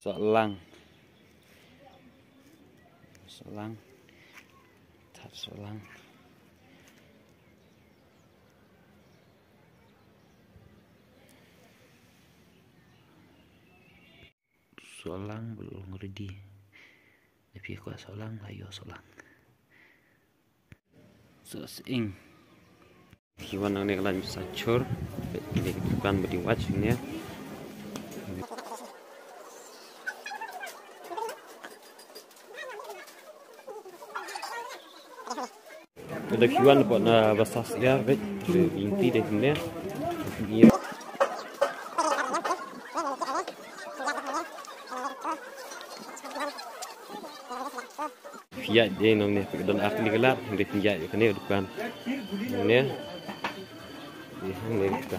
Solang thật solang belum ready tapi aku solang ayo solang sing kiwan nang nek lan sacur ini kan beri watch ini ya. Ada kiwan buat na basas ya, bet inti deh ini. Fiat dia namanya, dan aku ni gelap, dia fiat kan ni depan. Ini, ini kita.